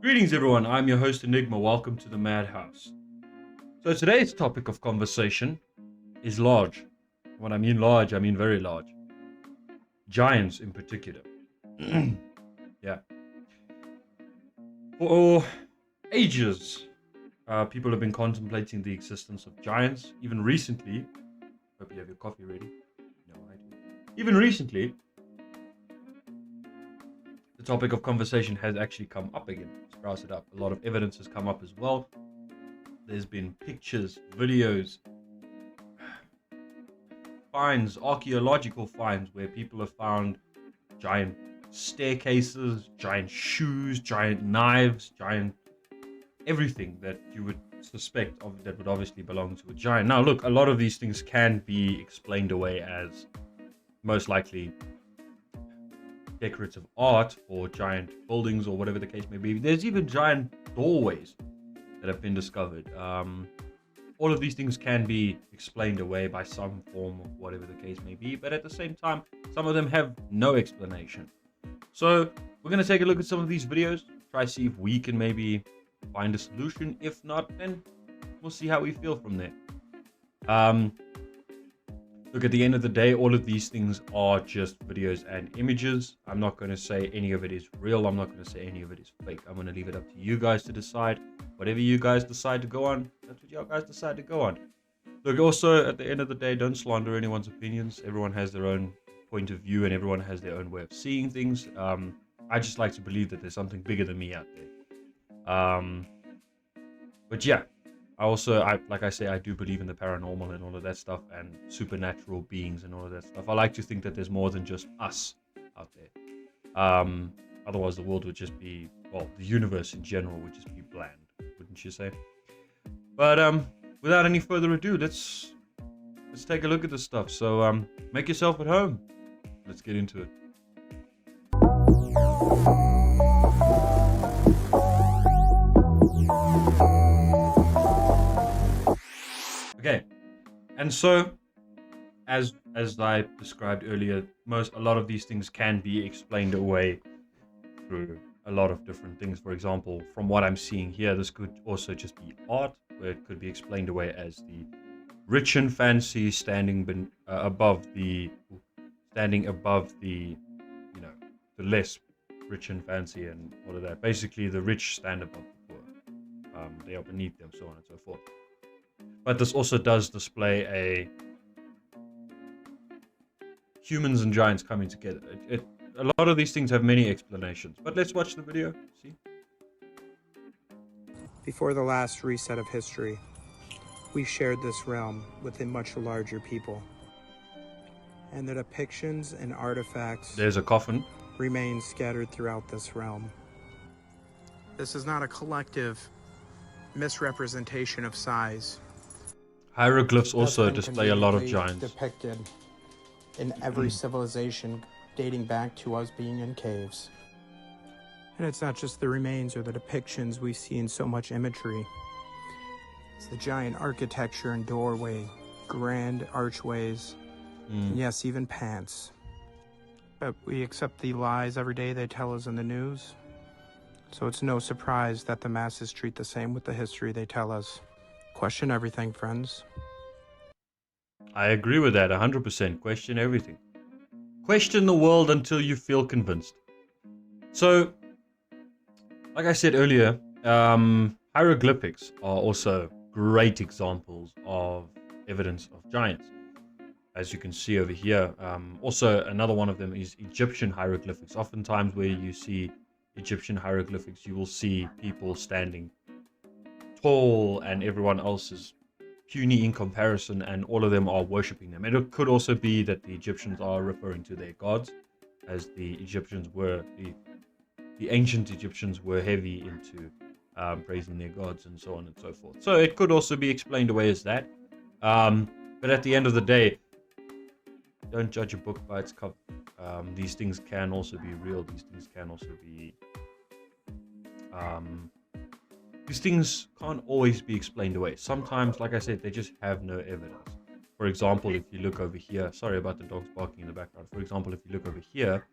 Greetings everyone, I'm your host Enigma, welcome to the Madhouse. So today's topic of conversation is large. When I mean large, I mean very large. Giants in particular. Yeah. For ages, people have been contemplating the existence of giants. Even recently, hope you have your coffee ready. No, I do. Even recently, the topic of conversation has actually come up again. Browse it up. A lot of evidence has come up as well. There's been pictures, videos, finds, archaeological finds where people have found giant staircases, giant shoes, giant knives, giant everything that you would suspect of that would obviously belong to a giant. Now look, a lot of these things can be explained away as most likely decorative art or giant buildings or whatever the case may be. There's even giant doorways that have been discovered. All of these things can be explained away by some form of whatever the case may be, but at the same time, some of them have no explanation. So we're going to take a look at some of these videos, try to see if we can maybe find a solution. If not, then we'll see how we feel from there. Look, at the end of the day, all of these things are just videos and images. I'm not going to say any of it is real. I'm not going to say any of it is fake. I'm going to leave it up to you guys to decide. Whatever you guys decide to go on, that's what you guys decide to go on. Look, also, at the end of the day, don't slander anyone's opinions. Everyone has their own point of view and everyone has their own way of seeing things. I just like to believe that there's something bigger than me out there. But yeah. Like I say, I do believe in the paranormal and all of that stuff and supernatural beings and all of that stuff. I like to think that there's more than just us out there. Otherwise, the world would just be, well, the universe in general would just be bland, wouldn't you say? But without any further ado, let's take a look at this stuff. So make yourself at home. Let's get into it. Okay, and so as I described earlier, a lot of these things can be explained away through a lot of different things. For example, from what I'm seeing here, this could also just be art, where it could be explained away as the rich and fancy standing above the, the less rich and fancy and all of that. Basically, the rich stand above the poor. They are beneath them, so on and so forth. But this also does display a humans and giants coming together. A lot of these things have many explanations. But let's watch the video. See? Before the last reset of history, we shared this realm with a much larger people. And the depictions and artifacts There's a coffin. Remain scattered throughout this realm. This is not a collective misrepresentation of size. Hieroglyphs also display a lot of giants. Depicted in every civilization dating back to us being in caves. And it's not just the remains or the depictions we see in so much imagery. It's the giant architecture and doorway, grand archways, and yes, even pants. But we accept the lies every day they tell us in the news. So it's no surprise that the masses treat the same with the history they tell us. Question everything, friends. I agree with that 100%. Question everything. Question the world until you feel convinced. So, like I said earlier, hieroglyphics are also great examples of evidence of giants. As you can see over here. Also, another one of them is Egyptian hieroglyphics. Oftentimes where you see Egyptian hieroglyphics, you will see people standing tall and everyone else is puny in comparison, and all of them are worshipping them. And it could also be that the Egyptians are referring to their gods, as the Egyptians were, the ancient Egyptians were heavy into praising their gods and so on and so forth. So it could also be explained away as that. But at the end of the day, don't judge a book by its cover. These things can also be real. These things can also be these things can't always be explained away. Sometimes, like I said, they just have no evidence. For example, if you look over here, sorry about the dogs barking in the background. For example, if you look over here,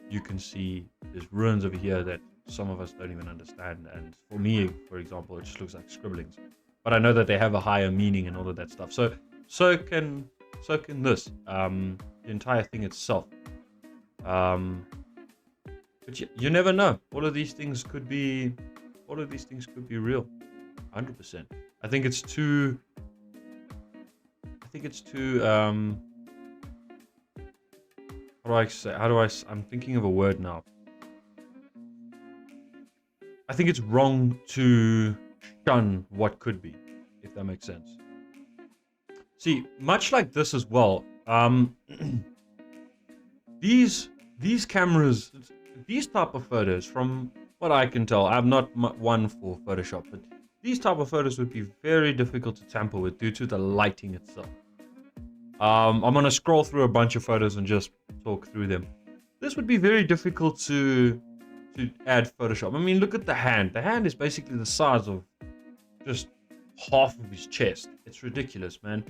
you can see there's ruins over here that some of us don't even understand. And for me, for example, it just looks like scribblings. But I know that they have a higher meaning and all of that stuff. So can this, the entire thing itself. But you never know. All of these things could be real. 100%. I think it's too I'm thinking of a word now. I think it's wrong to shun what could be, if that makes sense. See, much like this as well, these cameras, these type of photos, from what I can tell, I'm not one for Photoshop, but these type of photos would be very difficult to tamper with due to the lighting itself. I'm going to scroll through a bunch of photos and just talk through them. This would be very difficult to add Photoshop. I mean, look at the hand. The hand is basically the size of just half of his chest. It's ridiculous, man.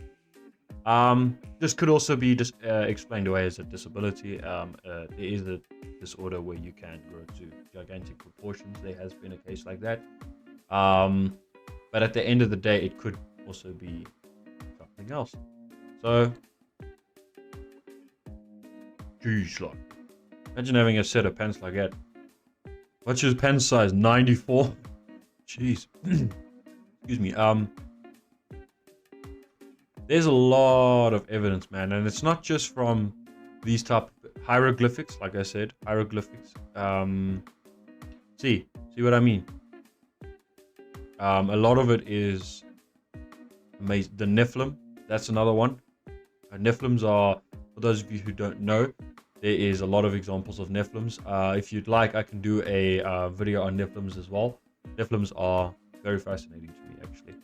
This could also be explained away as a disability. There is a disorder where you can grow to gigantic proportions. There has been a case like that. But at the end of the day, it could also be something else. So, geez, like, imagine having a set of pants like that. What's your pen size? 94? Jeez. Excuse me. There's a lot of evidence, man, and it's not just from these type of hieroglyphics, like I said, hieroglyphics. See what I mean? A lot of it is amazing. The Nephilim, that's another one. Nephilims are, for those of you who don't know, there is a lot of examples of Nephilims. If you'd like, I can do a video on Nephilims as well. Nephilims are very fascinating to me, actually.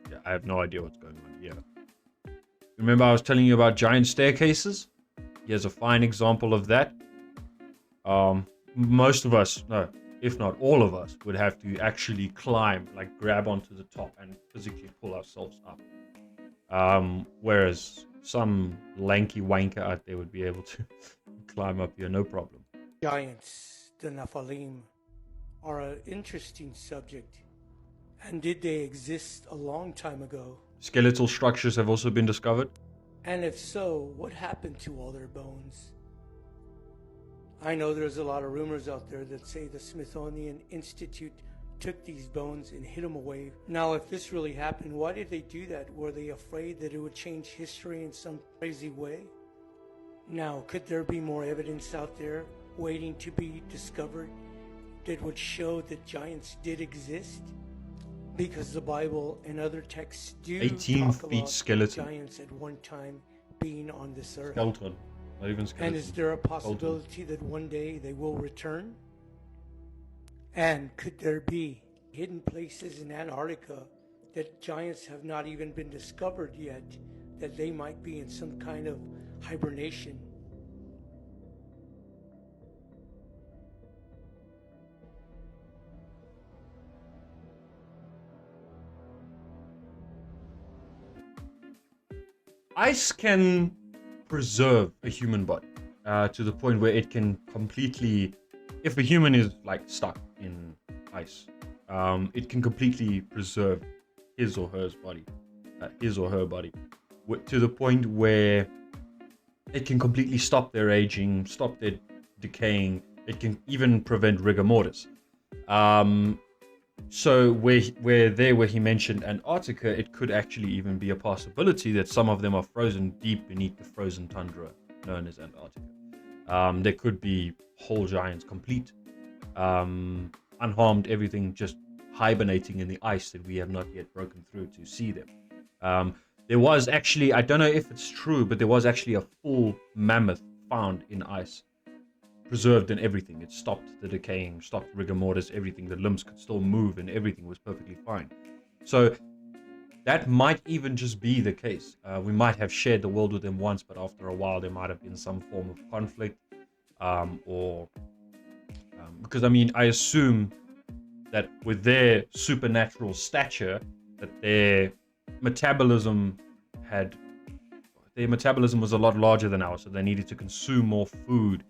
Yeah, I have no idea what's going on here. Remember I was telling you about giant staircases? Here's a fine example of that. Most of us, no, if not all of us, would have to actually climb, like grab onto the top and physically pull ourselves up. Whereas some lanky wanker out there would be able to climb up here, no problem. Giants, the Nephilim, are an interesting subject. And did they exist a long time ago? Skeletal structures have also been discovered. And if so, what happened to all their bones? I know there's a lot of rumors out there that say the Smithsonian Institute took these bones and hid them away. Now, if this really happened, why did they do that? Were they afraid that it would change history in some crazy way? Now, could there be more evidence out there waiting to be discovered that would show that giants did exist? Because the Bible and other texts do 18 talk feet about skeleton. giants at one time being on this earth. Skeleton. Not even skeleton. And is there a possibility that one day they will return? And could there be hidden places in Antarctica that giants have not even been discovered yet, that they might be in some kind of hibernation? Ice can preserve a human body to the point where it can completely, if a human is like stuck in ice, it can completely preserve his or her body to the point where it can completely stop their aging, stop their decaying. It can even prevent rigor mortis. So where he mentioned Antarctica, it could actually even be a possibility that some of them are frozen deep beneath the frozen tundra known as Antarctica. There could be whole giants, complete, unharmed, everything just hibernating in the ice that we have not yet broken through to see them. There was actually, I don't know if it's true, but there was actually a full mammoth found in ice, preserved and everything. It stopped the decaying, stopped rigor mortis, everything. The limbs could still move and everything was perfectly fine. So that might even just be the case. We might have shared the world with them once, but after a while there might have been some form of conflict, because I mean, I assume that with their supernatural stature, that their metabolism was a lot larger than ours, so they needed to consume more food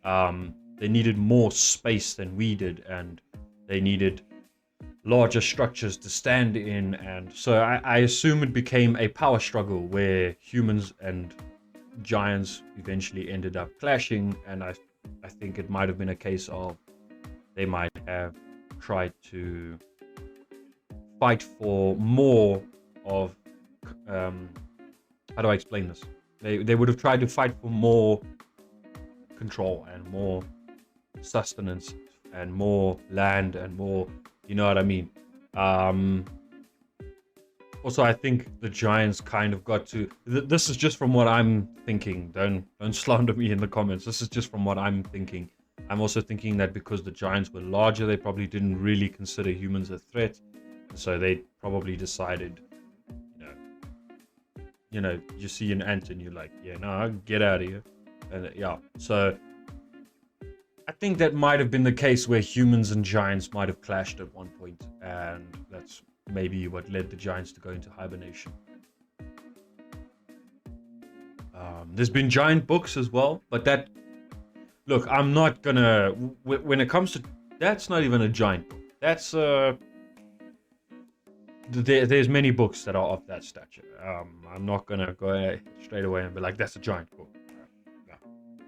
They needed more space than we did, and they needed larger structures to stand in, and so I assume it became a power struggle where humans and giants eventually ended up clashing, and I think it might have been a case of they might have tried to fight for more of how do I explain this? They would have tried to fight for more control and more sustenance and more land and more, you know what I mean? Also, I think the giants kind of got to. This is just from what I'm thinking. Don't slander me in the comments. This is just from what I'm thinking. I'm also thinking that because the giants were larger, they probably didn't really consider humans a threat, so they probably decided, you see an ant and you're like, yeah, no, get out of here, and yeah. So I think that might have been the case where humans and giants might have clashed at one point, and that's maybe what led the giants to go into hibernation. There's been giant books as well, but that, look, I'm not gonna, when it comes to, that's not even a giant book. That's, there's many books that are of that stature. I'm not gonna go straight away and be like, that's a giant book.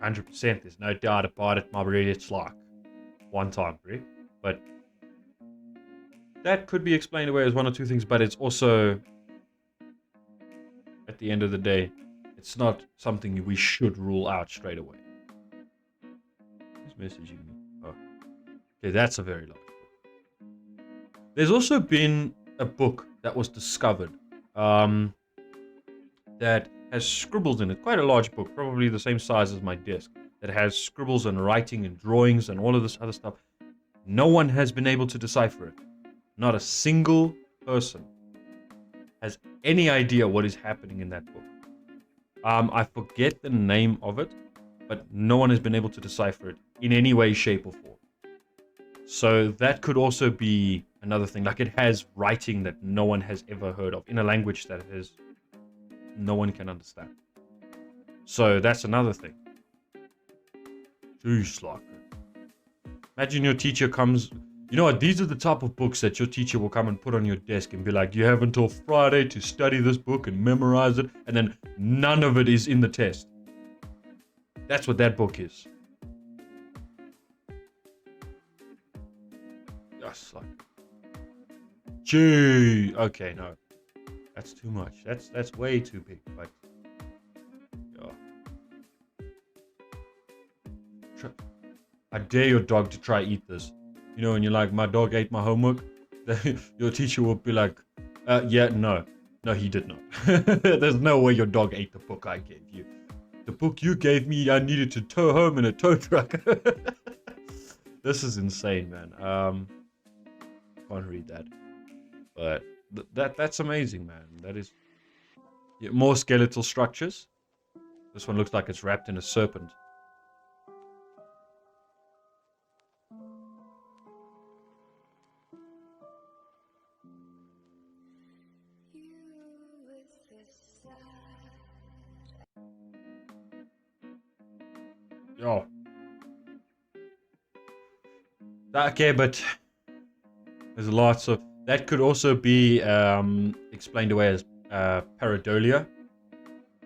100%, there's no doubt about it, my bro. It's like one time, bro. But that could be explained away as one or two things, but it's also, at the end of the day, it's not something we should rule out straight away. Who's messaging me? Oh. Okay, that's a very large book. There's also been a book that was discovered that has scribbles in it. Quite a large book, probably the same size as my desk, that has scribbles and writing and drawings and all of this other stuff. No one has been able to decipher it. Not a single person has any idea what is happening in that book. I forget the name of it, but no one has been able to decipher it in any way, shape, or form. So that could also be another thing. Like, it has writing that no one has ever heard of in a language that no one can understand. So that's another thing. Jeez, like, imagine your teacher comes. You know what? These are the type of books that your teacher will come and put on your desk and be like, you have until Friday to study this book and memorize it, and then none of it is in the test. That's what that book is. Yes, like, gee, okay, no, that's too much. That's way too big. But yeah, I dare your dog to try eat this. You know, when you're like, my dog ate my homework, your teacher will be like, yeah, no, he did not. There's no way your dog ate the book I gave you. The book you gave me, I needed to tow home in a tow truck. This is insane, man. Can't read that. But that's amazing, man. That is, yeah, more skeletal structures. This one looks like it's wrapped in a serpent. Yo. Okay, but there's lots of, that could also be explained away as pareidolia,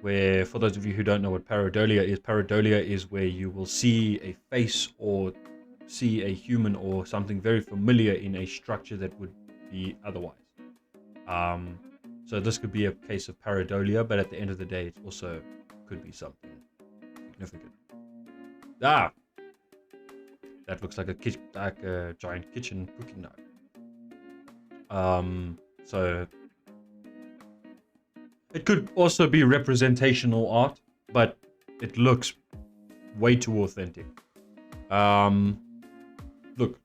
where, for those of you who don't know what pareidolia is where you will see a face or see a human or something very familiar in a structure that would be otherwise. So this could be a case of pareidolia, but at the end of the day, it also could be something significant. That looks like a giant kitchen cooking knife. So it could also be representational art, but it looks way too authentic. Look,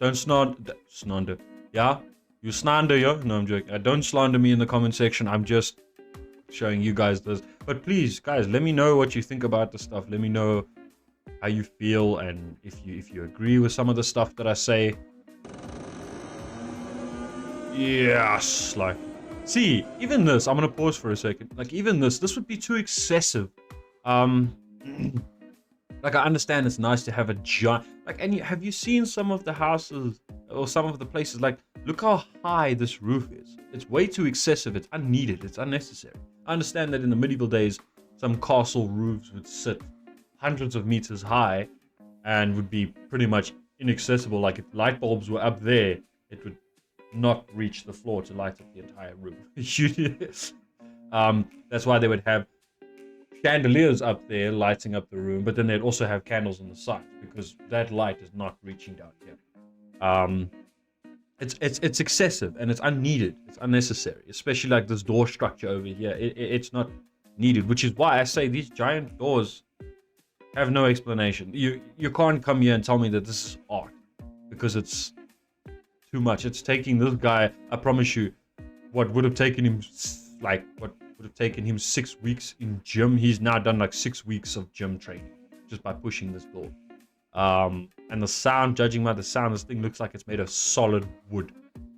don't slander. Yeah, you slander, yo. No, I'm joking. Don't slander me in the comment section. I'm just showing you guys this. But please, guys, let me know what you think about the stuff. Let me know how you feel, and if you agree with some of the stuff that I say. Yes, like, see, even this, I'm gonna pause for a second. Like, even this would be too excessive. Like, Like, I understand it's nice to have a giant, like, and have you seen some of the houses or some of the places? Like, look how high this roof is. It's way too excessive. It's unneeded. It's unnecessary. I understand that in the medieval days, some castle roofs would sit hundreds of meters high and would be pretty much inaccessible. Like, if light bulbs were up there, it would not reach the floor to light up the entire room. That's why they would have chandeliers up there lighting up the room, but then they'd also have candles on the sides because that light is not reaching down here. It's excessive and it's unneeded. It's unnecessary, especially like this door structure over here. It's not needed, which is why I say these giant doors have no explanation. You can't come here and tell me that this is art, because it's too much. It's taking this guy, I promise you, what would have taken him 6 weeks in gym, he's now done like 6 weeks of gym training just by pushing this door. And the sound, judging by the sound, this thing looks like it's made of solid wood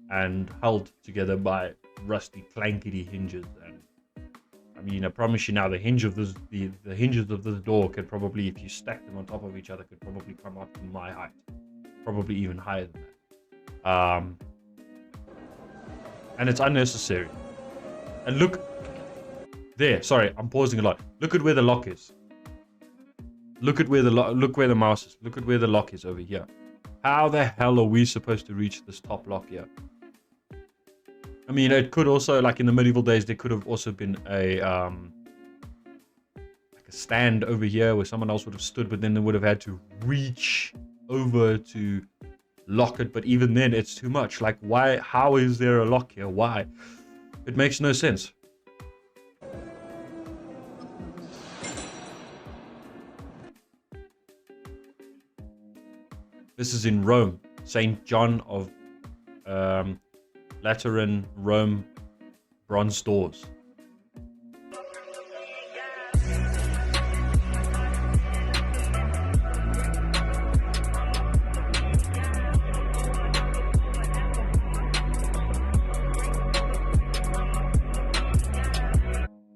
and held together by rusty clankety hinges. And I mean, I promise you now, the hinge of this, the hinges of this door could probably, if you stack them on top of each other, could probably come up to my height, probably even higher than that. And it's unnecessary. And look there. Sorry, I'm pausing a lot. Look at where the lock is. Look at where look where the mouse is. Look at where the lock is over here. How the hell are we supposed to reach this top lock here? I mean, it could also, like in the medieval days, there could have also been a like a stand over here where someone else would have stood, but then they would have had to reach over to lock it. But even then, it's too much. Like, why? How is there a lock here? Why? It makes no sense. This is in Rome, St. John of Lateran, Rome, bronze doors.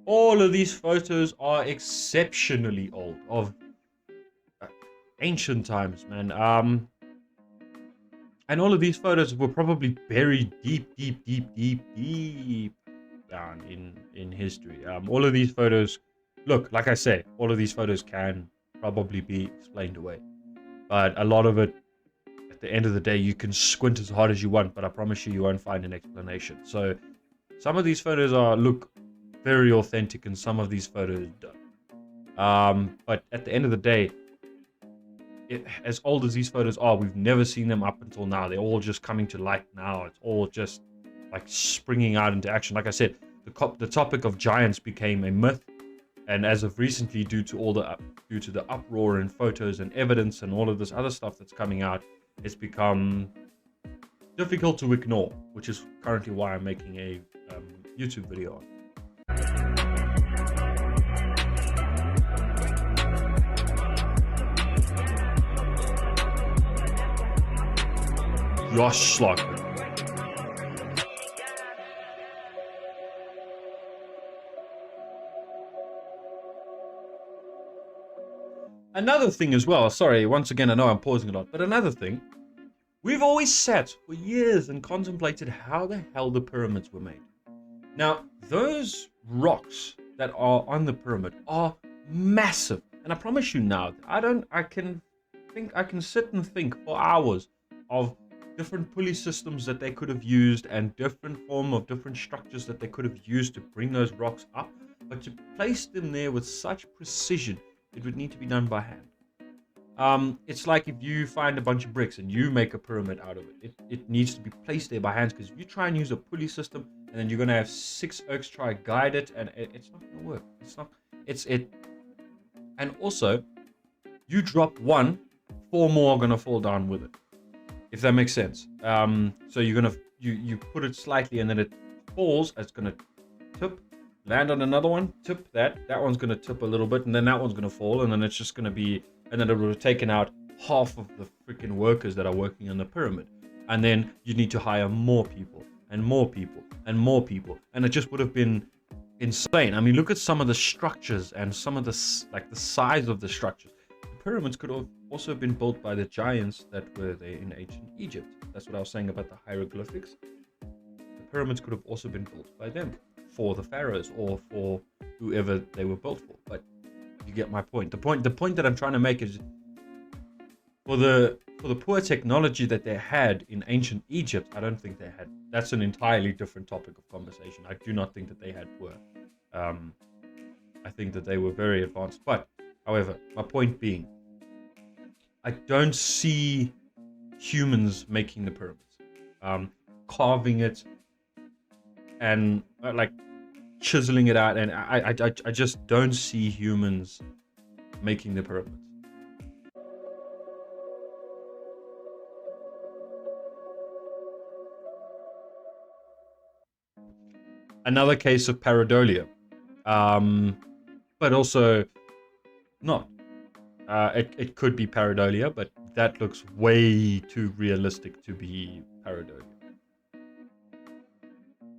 All of these photos are exceptionally old, of ancient times, man. And all of these photos were probably buried deep down in history. All of these photos, look, like I say, all of these photos can probably be explained away. But a lot of it, at the end of the day, you can squint as hard as you want, but I promise you, you won't find an explanation. So some of these photos look very authentic, and some of these photos don't. But at the end of the day, as old as these photos are, we've never seen them up until now. They're all just coming to light now. It's all just like springing out into action. Like I said, the topic of giants became a myth, and as of recently, due to the uproar in photos and evidence and all of this other stuff that's coming out, it's become difficult to ignore, which is currently why I'm making a YouTube video on it. Josh Slockman. Another thing as well, sorry, once again, I know I'm pausing a lot, but another thing, we've always sat for years and contemplated how the hell the pyramids were made. Now, those rocks that are on the pyramid are massive, and I promise you now, I can sit and think for hours of different pulley systems that they could have used and different structures that they could have used to bring those rocks up, but to place them there with such precision, it would need to be done by hand. It's like if you find a bunch of bricks and you make a pyramid out of it. It needs to be placed there by hands, because if you try and use a pulley system, and then you're going to have 6 oaks try to guide it, and it's not going to work. And also, you drop one, 4 more are going to fall down with it, if that makes sense. So you're gonna you put it slightly, and then it falls. It's gonna tip, land on another one, tip that one's gonna tip a little bit, and then that one's gonna fall, and then it's just gonna be, and then it would have taken out half of the freaking workers that are working on the pyramid, and then you need to hire more people and more people and more people, and it just would have been insane. I mean, look at some of the structures and some of the the size of the structures. pyramids could have also been built by the giants that were there in ancient Egypt. That's what I was saying about the hieroglyphics. The pyramids could have also been built by them, for the pharaohs or for whoever they were built for. But you get my point. The point that I'm trying to make is for the poor technology that they had in ancient Egypt, I don't think they had. That's an entirely different topic of conversation. I do not think that they had poor. I think that they were very advanced. But, however, my point being, I don't see humans making the pyramids, carving it, and like chiseling it out. And I just don't see humans making the pyramids. Another case of pareidolia, but also not. It could be pareidolia, but that looks way too realistic to be pareidolia.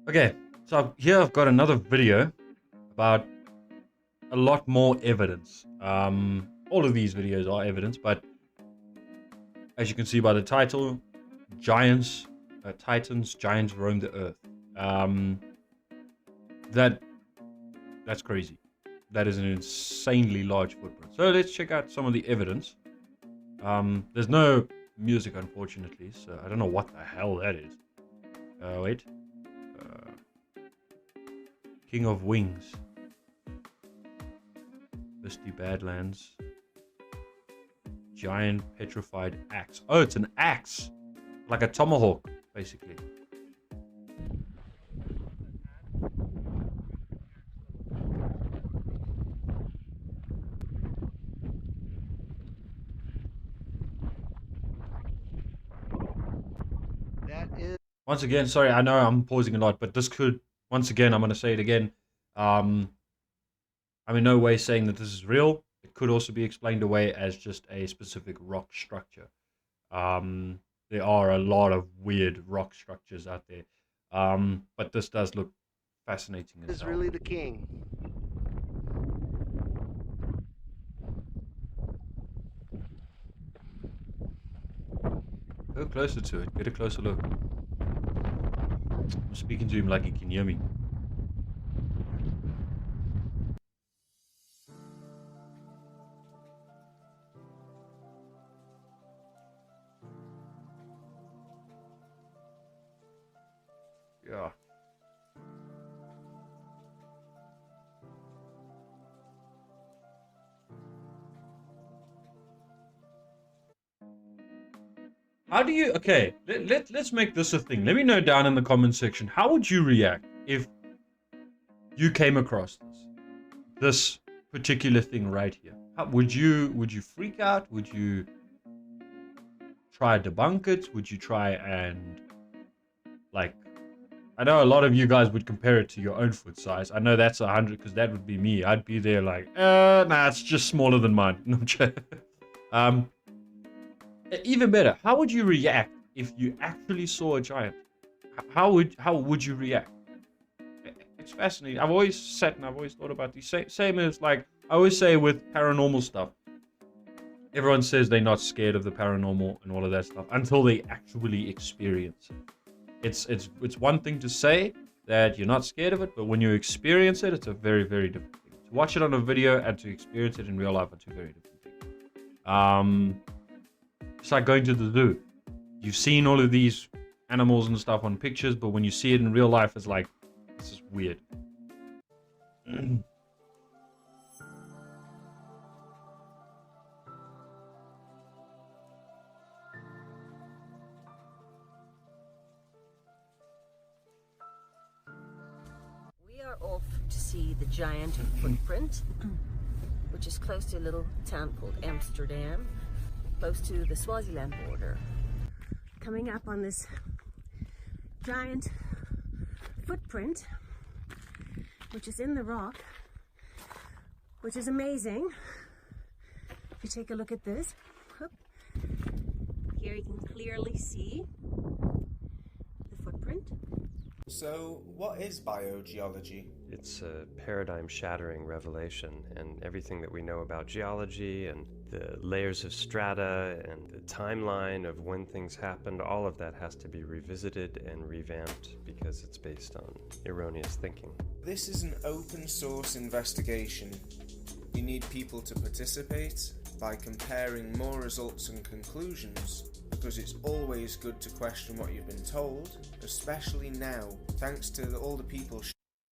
Okay, so here I've got another video about a lot more evidence. All of these videos are evidence, but as you can see by the title, giants, titans, giants roam the earth. That's crazy. That is an insanely large footprint. So let's check out some of the evidence. There's no music, unfortunately, so I don't know what the hell that is. Wait. King of Wings. Misty Badlands. Giant petrified axe. Oh, it's an axe. Like a tomahawk, basically. Once again, sorry, I know I'm pausing a lot, but this could, once again, I'm going to say it again. I'm in no way saying that this is real. It could also be explained away as just a specific rock structure. There are a lot of weird rock structures out there. But this does look fascinating. Is really the king. Go closer to it. Get a closer look. I'm speaking to him like he can hear me. Yeah. How do you, okay, let's make this a thing. Let me know down in the comment section, how would you react if you came across this particular thing right here? How, would you freak out? Would you try to debunk it? Would you try and, like, I know a lot of you guys would compare it to your own foot size. I know that's 100 because that would be me. I'd be there like, nah, it's just smaller than mine. No, I'm joking. Even better, how would you react if you actually saw a giant? How would you react? It's fascinating. I've always sat and I've always thought about these. Same as, like, I always say with paranormal stuff. Everyone says they're not scared of the paranormal and all of that stuff until they actually experience it. It's one thing to say that you're not scared of it, but when you experience it, it's a very, very different thing. To watch it on a video and to experience it in real life are two very different things. It's like going to the zoo. You've seen all of these animals and stuff on pictures, but when you see it in real life, it's like, this is weird. We are off to see the giant footprint, which is close to a little town called Amsterdam, close to the Swaziland border. Coming up on this giant footprint, which is in the rock, which is amazing. If you take a look at this, here you can clearly see the footprint. So, what is biogeology? It's a paradigm-shattering revelation, and everything that we know about geology and the layers of strata and the timeline of when things happened, all of that has to be revisited and revamped because it's based on erroneous thinking. This is an open source investigation. You need people to participate by comparing more results and conclusions, because it's always good to question what you've been told, especially now, thanks to all the people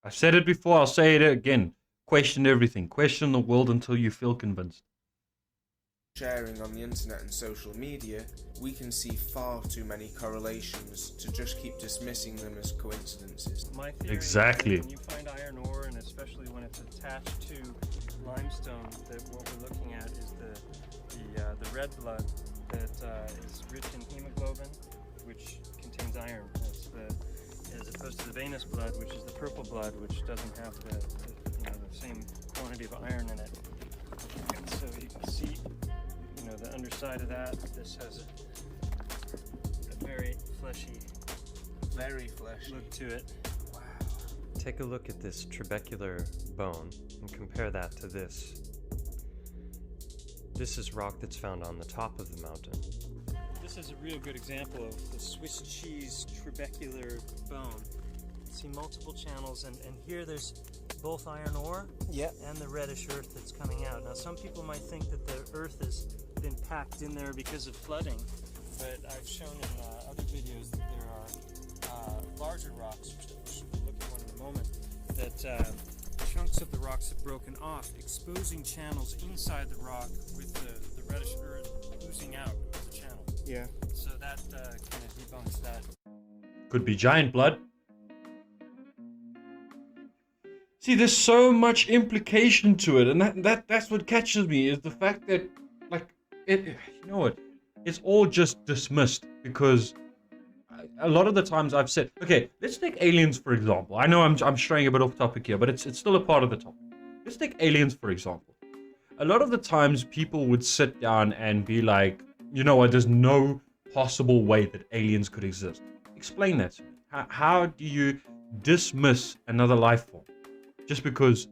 I've said it before, I'll say it again. Question everything. Question the world until you feel convinced. sharing on the internet and social media. We can see far too many correlations to just keep dismissing them as coincidences. My theory Exactly. is when you find iron ore, and especially when it's attached to limestone, that what we're looking at is the red blood that is rich in hemoglobin, which contains iron. As opposed to the venous blood, which is the purple blood, which doesn't have the same quantity of iron in it. And so you can see, the underside of that. This has a very fleshy look to it. Wow. Take a look at this trabecular bone and compare that to this. This is rock that's found on the top of the mountain. This is a real good example of the Swiss cheese trabecular bone. You can see multiple channels, and here there's both iron ore and the reddish earth that's coming out. Now, some people might think that the earth has been packed in there because of flooding, but I've shown in other videos that there are larger rocks, which we'll look at one in a moment, that chunks of the rocks have broken off, exposing channels inside the rock with the reddish earth oozing out of the channel. Yeah. So that kind of debunks that. Could be giant blood. See, there's so much implication to it, and that's what catches me, is the fact that, it's all just dismissed, because a lot of the times I've said, okay, let's take aliens for example. I know I'm straying a bit off topic here, but it's still a part of the topic. Let's take aliens for example. A lot of the times people would sit down and be like, you know what, there's no possible way that aliens could exist. Explain that to me. How do you dismiss another life form just because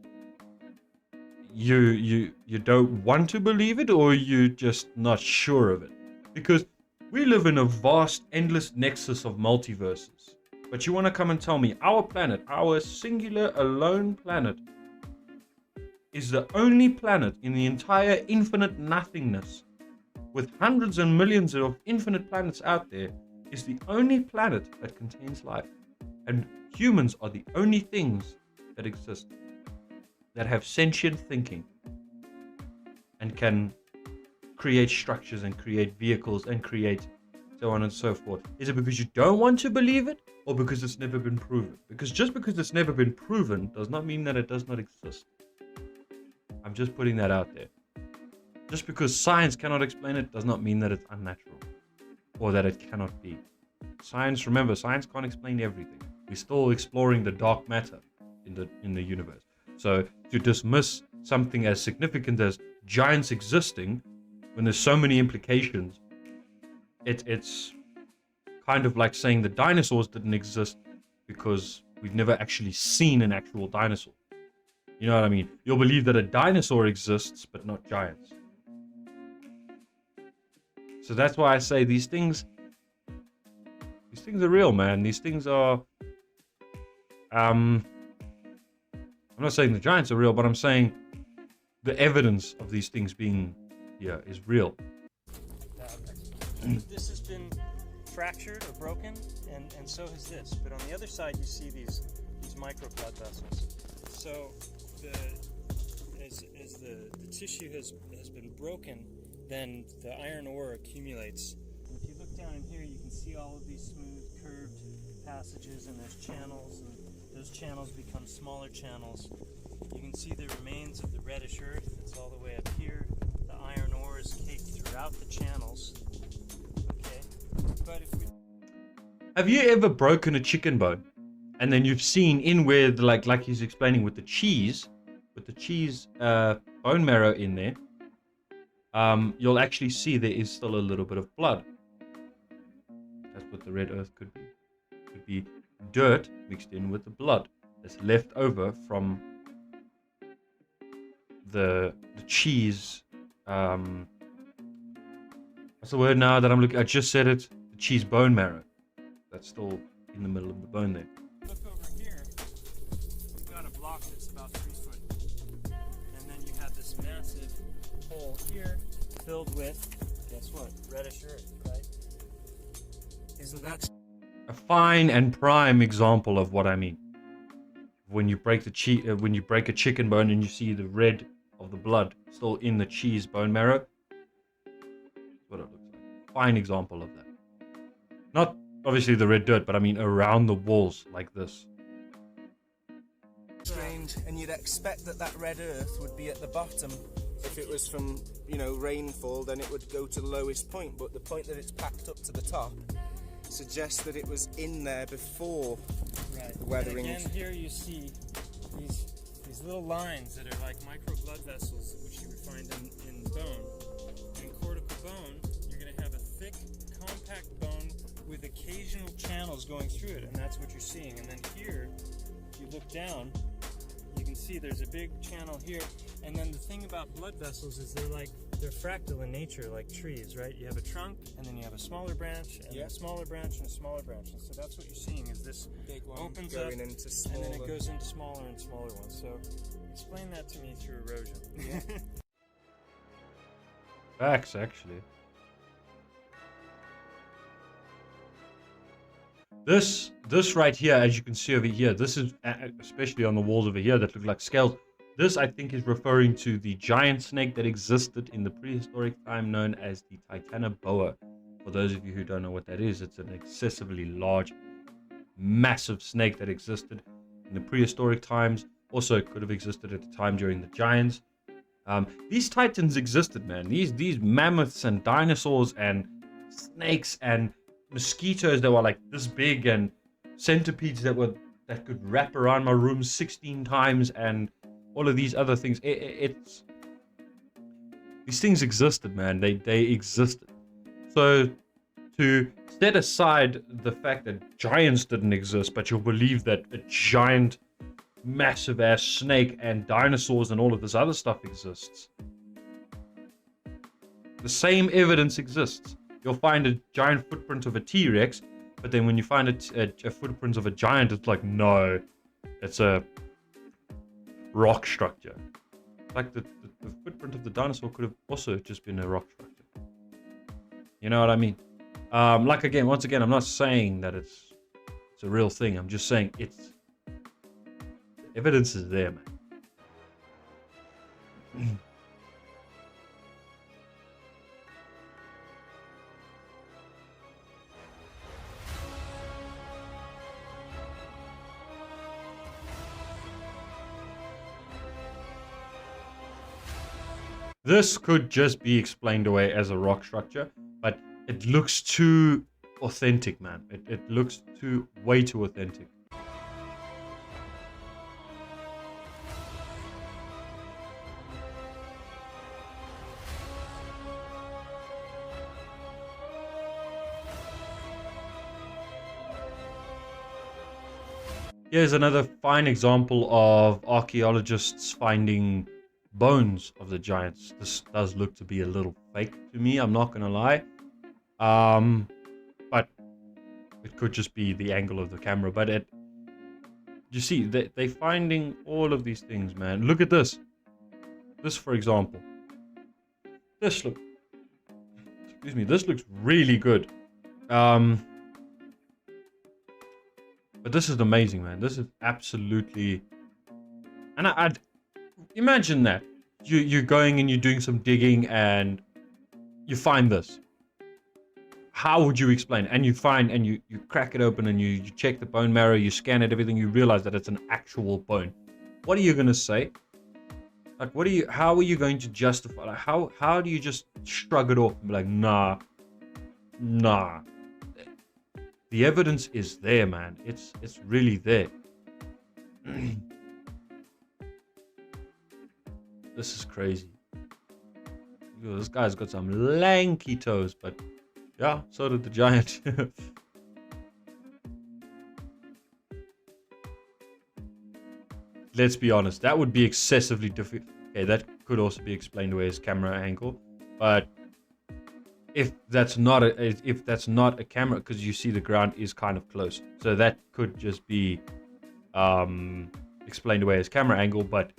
you don't want to believe it, or you're just not sure of it? Because we live in a vast, endless nexus of multiverses. But you want to come and tell me our planet, our singular, alone planet, is the only planet in the entire infinite nothingness, with hundreds and millions of infinite planets out there, is the only planet that contains life. And humans are the only things that exist that have sentient thinking and can create structures and create vehicles and create so on and so forth. Is it because you don't want to believe it, or because it's never been proven? Because just because it's never been proven does not mean that it does not exist. I'm just putting that out there. Just because science cannot explain it does not mean that it's unnatural or that it cannot be. Science, remember, science can't explain everything. We're still exploring the dark matter in the universe. So to dismiss something as significant as giants existing when there's so many implications, it's kind of like saying the dinosaurs didn't exist because we've never actually seen an actual dinosaur. You know what I mean? You'll believe that a dinosaur exists, but not giants. So that's why I say these things are real, man. These things are, I'm not saying the giants are real, but I'm saying the evidence of these things being here is real. This has been fractured or broken, and so has this. But on the other side, you see these micro blood vessels. So as the tissue has been broken, then the iron ore accumulates. And if you look down in here, you can see all of these smooth, curved passages, and there's channels, and those channels become smaller channels. You can see the remains of the reddish earth that's all the way up here. The iron ore is caked throughout the channels. Okay, but if we... Have you ever broken a chicken bone, and then you've seen in where the, like he's explaining with the cheese bone marrow in there, you'll actually see there is still a little bit of blood. That's what the red earth could be. It could be dirt mixed in with the blood. that's left over from the cheese. What's the word now that I'm looking? I just said it. The cheese bone marrow. That's still in the middle of the bone there. Look over here. You've got a block that's about 3 foot, and then you have this massive hole here filled with, guess what? Reddish earth, right? Isn't that A fine and prime example of what I mean. When you break the when you break a chicken bone and you see the red of the blood still in the cheese bone marrow, that's what it looks like. Fine example of that. Not obviously the red dirt, but I mean around the walls like this. Strange, and you'd expect that that red earth would be at the bottom. If it was from, you know, rainfall, then it would go to the lowest point, but the point that it's packed up to the top suggests that it was in there before the weathering. And again, here you see these little lines that are like micro blood vessels, which you would find in bone. In cortical bone, you're going to have a thick, compact bone with occasional channels going through it, and that's what you're seeing. And then here, if you look down, you can see there's a big channel here. And then the thing about blood vessels is they're fractal in nature, like trees, right? You have a trunk, and then you have a smaller branch, and a smaller branch, and a smaller branch. And so that's what you're seeing, is this big one opens going up, into smaller, and then it goes into smaller and smaller ones. So explain that to me through erosion. Yeah. Facts, actually. This right here, as you can see over here, this is especially on the walls over here that look like scales. This, I think, is referring to the giant snake that existed in the prehistoric time known as the Titanoboa. For those of you who don't know what that is, it's an excessively large, massive snake that existed in the prehistoric times. Also, it could have existed at the time during the giants. These titans existed, man. These mammoths and dinosaurs and snakes and mosquitoes that were like this big, and centipedes that could wrap around my room 16 times, and all of these other things. These things existed, man. They existed. So to set aside the fact that giants didn't exist, but you'll believe that a giant, massive ass snake and dinosaurs and all of this other stuff exists. The same evidence exists. You'll find a giant footprint of a T-Rex, but then when you find a footprint of a giant, it's like, no, it's a rock structure. Like the footprint of the dinosaur could have also just been a rock structure. You know what I mean? Once again, I'm not saying that it's a real thing. I'm just saying the evidence is there, man. This could just be explained away as a rock structure, but it looks too authentic, man. It looks way too authentic. Here's another fine example of archaeologists finding bones of the giants. This does look to be a little fake to me, I'm not gonna lie. But it could just be the angle of the camera. But you see, they're finding all of these things, man. Look at this. This, for example. This looks really good. But this is amazing, man. This is absolutely... And I'd imagine that. You're going and you're doing some digging and you find this. How would you explain it? And you find, and you crack it open and you check the bone marrow, you scan it, everything, you realize that it's an actual bone. What are you going to say? Like, how are you going to justify? Like, how do you just shrug it off and be like, nah. The evidence is there, man. It's really there. This is crazy. This guy's got some lanky toes, but yeah, so did the giant. let's be honest, that would be excessively difficult. Okay, that could also be explained away as camera angle, but if that's not a camera, because you see the ground is kind of close, so that could just be explained away as camera angle. But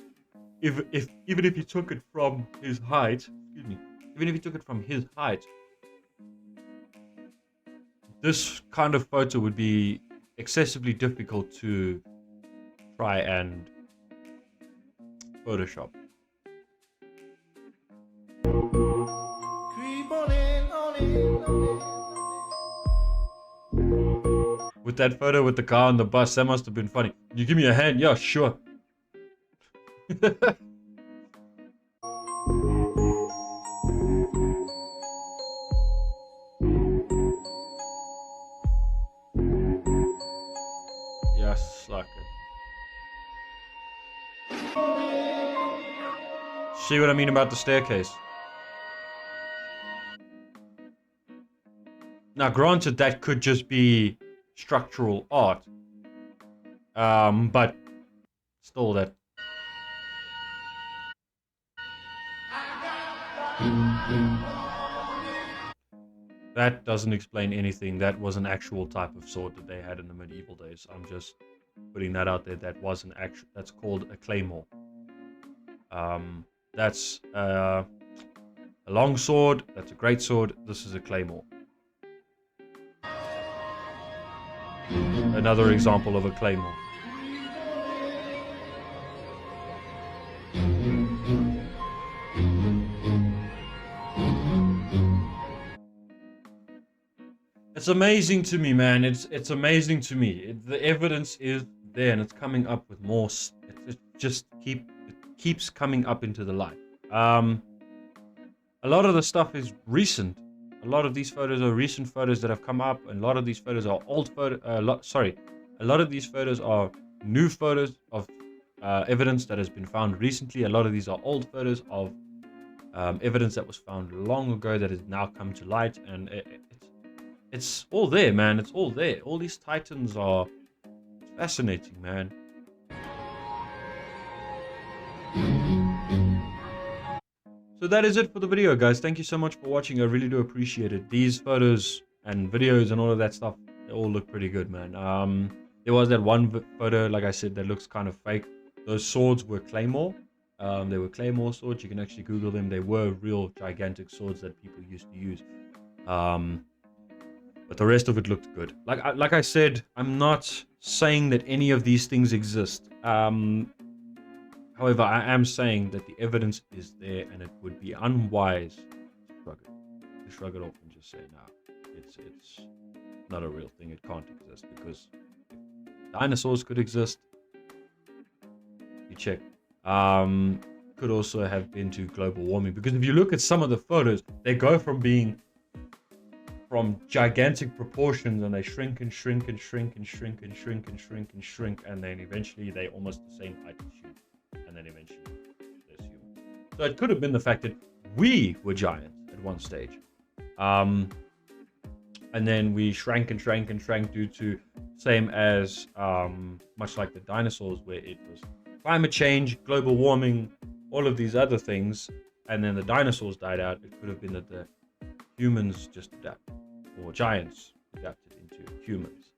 even if you took it from his height, even if you took it from his height, this kind of photo would be excessively difficult to try and Photoshop. With that photo with the car on the bus, that must have been funny. Can you give me a hand? Yeah, sure. Yes, like it. See what I mean about the staircase? Now, granted, that could just be structural art, but still, that doesn't explain anything. That was an actual type of sword that they had in the medieval days. I'm just putting that out there. That was an actual. That's called a claymore. That's a long sword. That's a great sword. This is a claymore. Another example of a claymore. It's amazing to me, man. It's amazing to me. The evidence is there, and it's coming up with more. It keeps coming up into the light. A lot of the stuff is recent. A lot of these photos are recent photos that have come up, and a lot of these photos are old photos. A lot of these photos are new photos of evidence that has been found recently. A lot of these are old photos of evidence that was found long ago that has now come to light, and it's all there, man. It's all there. All these titans are fascinating, man. So that is it for the video, guys. Thank you so much for watching. I really do appreciate it. These photos and videos and all of that stuff, they all look pretty good, man. There was that one photo, like I said, that looks kind of fake. Those swords were claymore. They were claymore swords. You can actually Google them. They were real gigantic swords that people used to use. But the rest of it looked good. Like I said, I'm not saying that any of these things exist. However, I am saying that the evidence is there, and it would be unwise to shrug it off and just say, no, it's not a real thing. It can't exist, because dinosaurs could exist. You check. Could also have been to global warming, because if you look at some of the photos, they go from gigantic proportions, and they shrink and shrink and shrink and shrink and shrink and shrink and shrink, and then eventually they're almost the same height as you. And then eventually there's humans. So it could have been the fact that we were giants at one stage. And then we shrank and shrank and shrank due to, same as much like the dinosaurs, where it was climate change, global warming, all of these other things, and then the dinosaurs died out. It could have been that the humans just adapted, or giants adapted into humans.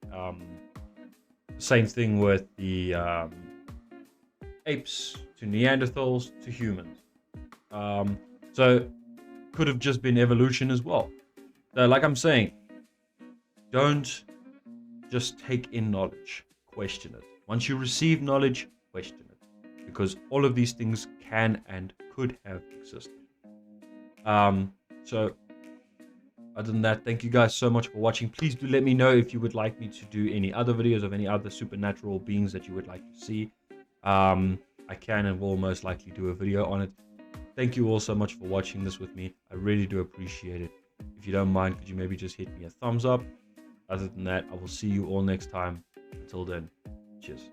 Same thing with the apes to Neanderthals to humans. So could have just been evolution as well. So like I'm saying, don't just take in knowledge, question it. Once you receive knowledge, question it, because all of these things can and could have existed. So other than that, thank you guys so much for watching. Please do let me know if you would like me to do any other videos of any other supernatural beings that you would like to see. I can and will most likely do a video on it. Thank you all so much for watching this with me. I really do appreciate it. If you don't mind, could you maybe just hit me a thumbs up? Other than that, I will see you all next time. Until then, cheers.